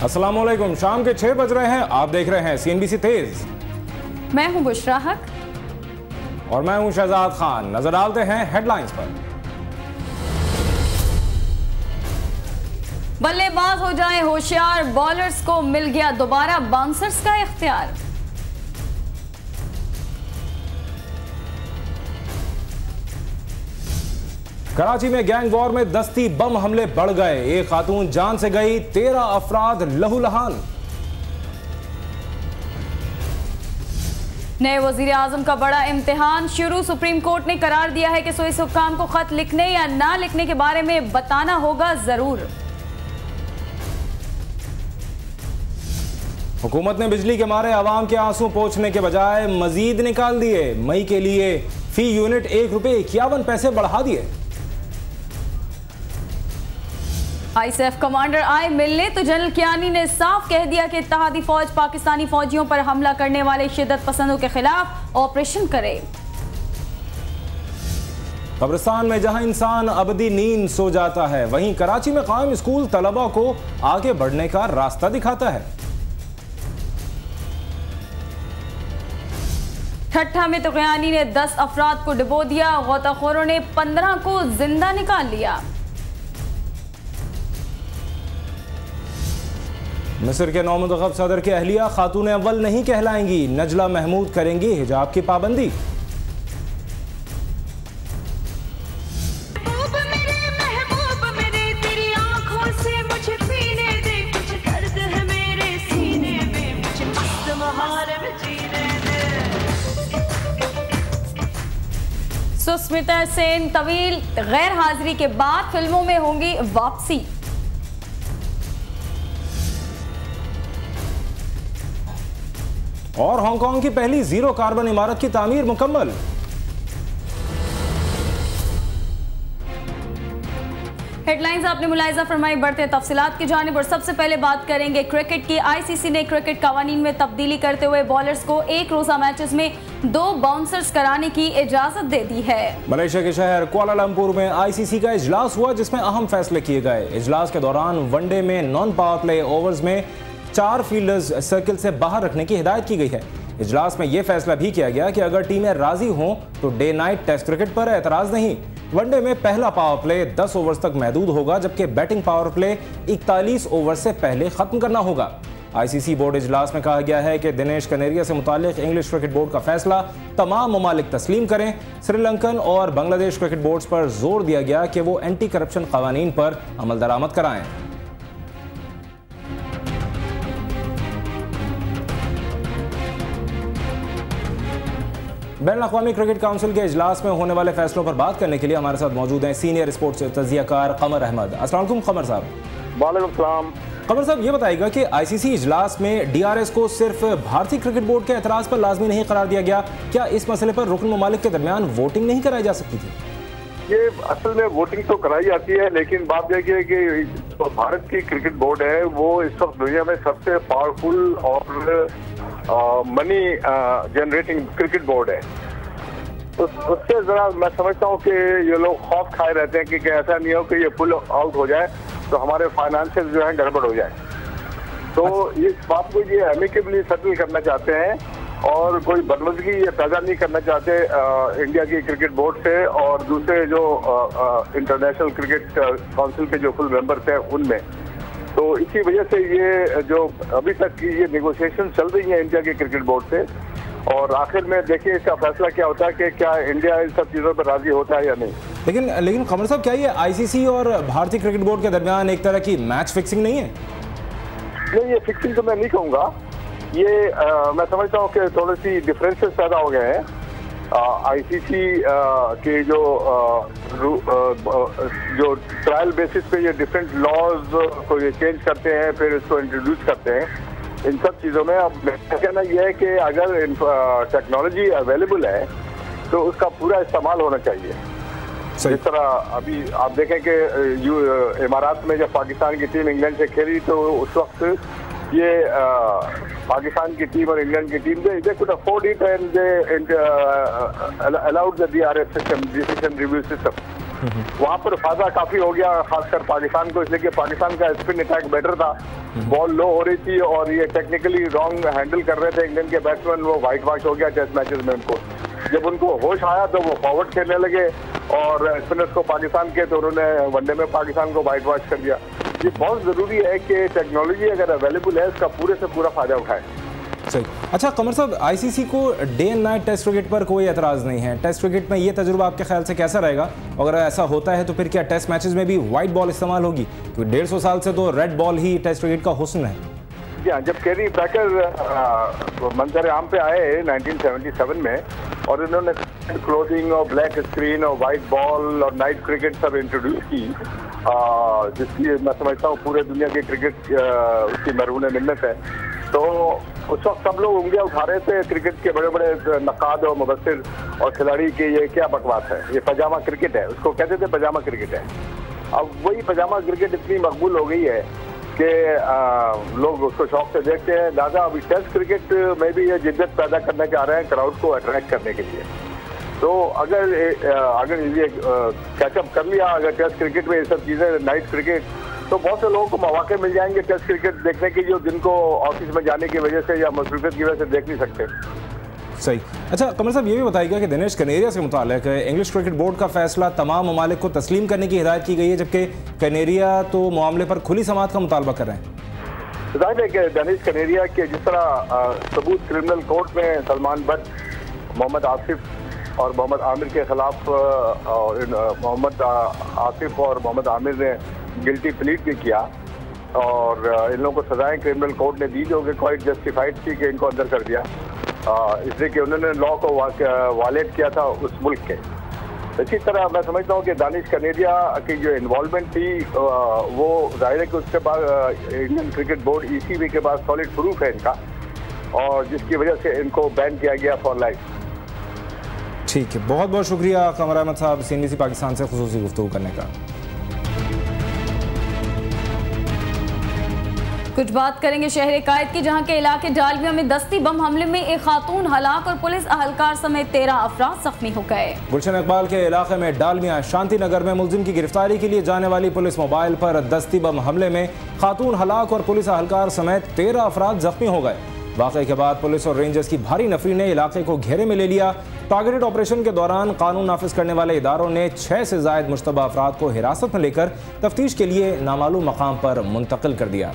अस्सलाम वालेकुम। शाम के 6 बज रहे हैं। आप देख रहे हैं CNBC तेज। मैं हूं बुशरा हक और मैं हूं शहजाद खान। नजर डालते हैं हेडलाइंस पर। बल्लेबाज हो जाए होशियार, बॉलर्स को मिल गया दोबारा बाउंसर्स का इख्तियार। कराची में गैंग वॉर में दस्ती बम हमले बढ़ गए। एक खातून जान से गई, 13 अफराद लहूलुहान। नए वजीर आजम का बड़ा इम्तिहान शुरू। सुप्रीम कोर्ट ने करार दिया है कि सुइस हुक्काम को खत लिखने या ना लिखने के बारे में बताना होगा जरूर। हुकूमत ने बिजली के मारे आवाम के आंसू पोंछने के बजाय मजीद निकाल दिए। मई के लिए फी यूनिट ₹1.51 बढ़ा दिए। ISAF कमांडर आए मिलने तो जनरल कियानी ने साफ कह दिया कि इत्तेहादी फौज पाकिस्तानी फौजियों पर हमला करने वाले शिद्दत पसंदों के खिलाफ ऑपरेशन करे। कब्रिस्तान में जहां इंसान अबदी नींद सो जाता है, वहीं कराची में कायम स्कूल तलबा को आगे बढ़ने का रास्ता दिखाता है। ठट्ठा में तो कियानी ने 10 अफराद को डुबो दिया। गोताखोरों ने 15 को जिंदा निकाल लिया। मिस्र के नौमुंतखब सदर के अहलिया खातून अव्वल नहीं कहलाएंगी। नजला महमूद करेंगी हिजाब की पाबंदी। सुस्मिता सेन तवील गैर हाजिरी के बाद फिल्मों में होंगी वापसी। और हांगकांग की पहली जीरो कार्बन इमारत की तामीर मुकम्मल। हेडलाइंस आपने मुलाहिजा फरमाई। बढ़ते तफसीलात की जानिब और सबसे पहले बात करेंगे क्रिकेट की। ICC ने क्रिकेट कवानीन में तब्दीली करते हुए बॉलर्स को एक रोजा मैचेस में 2 बाउंसर्स कराने की इजाजत दे दी है। मलेशिया के शहर कुआलालंपुर में ICC का इजलास हुआ, जिसमें अहम फैसले किए गए। इजलास के दौरान वनडे में नॉन पावर प्ले ओवर्स में 4 फील्डर्स सर्किल से बाहर रखने की हिदायत की गई है। इजलास में यह फैसला भी किया गया कि अगर टीमें राजी हों तो डे नाइट टेस्ट क्रिकेट पर एतराज नहीं। वनडे में पहला पावर प्ले 10 ओवर्स तक महदूद होगा, जबकि बैटिंग पावर प्ले 41 ओवर से पहले खत्म करना होगा। ICC बोर्ड इजलास में कहा गया है कि दिनेश कनेरिया से मुतालिक इंग्लिश क्रिकेट बोर्ड का फैसला तमाम ममालिक तस्लीम करें। श्रीलंकन और बांग्लादेश क्रिकेट बोर्ड्स पर जोर दिया गया कि वो एंटी करप्शन कवानीन पर अमल दरामद कराएं। बैनुल-अक़वामी क्रिकेट काउंसिल के इजलास में होने वाले फैसलों पर बात करने के लिए हमारे साथ मौजूद हैं सीनियर स्पोर्ट्स तज़कियाकार कमर अहमद। अस्सलाम वालेकुम कमर साहब। वालेकुम सलाम। कमर साहब, ये बताइएगा कि ICC इजलास में DRS को सिर्फ भारतीय क्रिकेट बोर्ड के एतराज़ पर लाजमी नहीं करार दिया गया। क्या इस मसले पर रुकन ममालिक के दरमियान वोटिंग नहीं कराई जा सकती थी? ये असल में वोटिंग तो कराई जाती है, लेकिन बात यह है कि तो भारत की क्रिकेट बोर्ड है वो इस वक्त दुनिया में सबसे पावरफुल और मनी जनरेटिंग क्रिकेट बोर्ड है। तो उससे जरा मैं समझता हूँ कि ये लोग खौफ खाए रहते हैं कि ऐसा नहीं हो कि ये पुल आउट हो जाए तो हमारे फाइनेंशियल जो है गड़बड़ हो जाए। तो इस बात को ये एमिकेबली सेटल करना चाहते हैं और कोई बदमजगी ये पैदा नहीं करना चाहते इंडिया की क्रिकेट बोर्ड से और दूसरे जो इंटरनेशनल क्रिकेट काउंसिल के जो फुल मेंबर्स हैं उनमें। तो इसी वजह से ये जो अभी तक की ये नेगोशिएशन चल रही है इंडिया के क्रिकेट बोर्ड से, और आखिर में देखिए इसका फैसला क्या होता है कि क्या इंडिया इन सब चीज़ों पर राजी होता है या नहीं। लेकिन कमर साहब, क्या ये ICC और भारतीय क्रिकेट बोर्ड के दरमियान एक तरह की मैच फिक्सिंग नहीं है? नहीं, ये फिक्सिंग तो मैं नहीं कहूँगा। ये मैं समझता हूँ कि थोड़ी सी डिफरेंसेस पैदा हो गए हैं। ICC के जो ट्रायल बेसिस पे ये डिफरेंट लॉज को ये चेंज करते हैं, फिर इसको इंट्रोड्यूस करते हैं। इन सब चीज़ों में अब मेरा कहना यह है कि अगर टेक्नोलॉजी अवेलेबल है तो उसका पूरा इस्तेमाल होना चाहिए। जिस तरह अभी आप देखें कि इमारात में जब पाकिस्तान की टीम इंग्लैंड से खेली तो उस वक्त ये पाकिस्तान की टीम और इंग्लैंड की team they could afford it and they allowed the DRS system, decision review system. वहां पर फायदा काफी हो गया, खासकर पाकिस्तान को, इसलिए कि पाकिस्तान का स्पिन अटैक बेटर था, बॉल लो हो रही थी और ये टेक्निकली रॉन्ग हैंडल कर रहे थे इंग्लैंड के बैट्समैन। वो वाइट वॉश हो गया टेस्ट मैचेस में उनको। जब उनको होश आया तो वो फॉरवर्ड खेलने लगे और स्पिनर्स को पाकिस्तान के, तो उन्होंने वनडे में पाकिस्तान को वाइट वॉश कर दिया। ये बहुत जरूरी है कि टेक्नोलॉजी अगर अवेलेबल है इसका पूरे से पूरा फायदा उठाए। सही। अच्छा कमर साहब, आईसीसी को day and night test cricket पर कोई एतराज़ नहीं है। टेस्ट क्रिकेट में ये तजुर्बा आपके ख्याल से कैसा रहेगा? अगर ऐसा होता है तो फिर क्या टेस्ट मैचेस में भी वाइट बॉल इस्तेमाल होगी? क्योंकि 150 साल से तो रेड बॉल ही टेस्ट क्रिकेट का हुस्न है। जब कैरी बैकर मंजर आम पे आए 1977 में और इन्होंने क्लोथिंग और ब्लैक स्क्रीन और वाइट बॉल और नाइट क्रिकेट सब इंट्रोड्यूस की, जिसकी मैं समझता हूँ पूरे दुनिया के क्रिकेट उसकी मरहून मिन्नत है। तो उस वक्त सब लोग उंगलियां उठा रहे थे क्रिकेट के बड़े बड़े नकाद और मुबस्सिर और खिलाड़ी के, ये क्या बकवास है, ये पजामा क्रिकेट है, उसको कहते थे पजामा क्रिकेट है। अब वही पजामा क्रिकेट इतनी मकबूल हो गई है कि लोग उसको शौक से देखते हैं। दादा अभी टेस्ट क्रिकेट में भी ये जिद्दत पैदा करना चाह रहे हैं क्राउड को अट्रैक्ट करने के लिए। तो अगर ये कैचअप कर लिया, अगर टेस्ट क्रिकेट में ये सब चीज़ें, नाइट क्रिकेट, तो बहुत से लोगों को मौके मिल जाएंगे टेस्ट क्रिकेट देखने के, जो जिनको ऑफिस में जाने की वजह से या मसरूफियत की वजह से देख नहीं सकते। सही। अच्छा कमर साहब, ये भी बताइएगा कि दिनेश कनेरिया से मुताल्लिक इंग्लिश क्रिकेट बोर्ड का फैसला तमाम ममालिक को तस्लीम करने की हिदायत की गई है, जबकि कनेरिया तो मामले पर खुली समाअत का मुतालबा कर रहे हैं। जाहिर है कि दिनेश कनेरिया के जिस तरह सबूत क्रिमिनल कोर्ट में सलमान बट, मोहम्मद आसिफ और मोहम्मद आमिर के खिलाफ, और मोहम्मद आसिफ और मोहम्मद आमिर ने गिल्टी प्लीड भी किया और इन लोगों को सजाएं क्रिमिनल कोर्ट ने दी, जो कि क्वाइट जस्टिफाइड थी कि इनको अंदर कर दिया, इसलिए कि उन्होंने लॉ को वायलेट किया था उस मुल्क के। इसी तरह मैं समझता हूँ कि दानिश कनेरिया की जो इन्वॉल्वमेंट थी वो जाहिर है कि उसके बाद इंडियन क्रिकेट बोर्ड ECB के पास सॉलिड प्रूफ है इनका, और जिसकी वजह से इनको बैन किया गया फॉर लाइफ। ठीक है, बहुत बहुत शुक्रिया कमर अहमद साहब CNBC पाकिस्तान से खुसूसी गुफ्तगू करने का। कुछ बात करेंगे शहर कायद की, जहां के इलाके डालमिया में दस्ती बम हमले में एक खातून हलाक और पुलिस अहलकार समेत 13 अफराद जख्मी हो गए। गुलशन इकबाल के इलाके में डालमिया शांति नगर में मुलजिम की गिरफ्तारी के लिए जाने वाली पुलिस मोबाइल पर दस्ती बम हमले में खातून हलाक और पुलिस अहलकार समेत 13 अफराद जख्मी हो गए। वाक़े के बाद पुलिस और रेंजर्स की भारी नफरी ने इलाके को घेरे में ले लिया। टारगेटेड ऑपरेशन के दौरान कानून नाफिज करने वाले इदारों ने 6 से ज़ायद मुश्तबा अफराद को हिरासत में लेकर तफ्तीश के लिए नामालूम मकाम पर मुंतकिल कर दिया।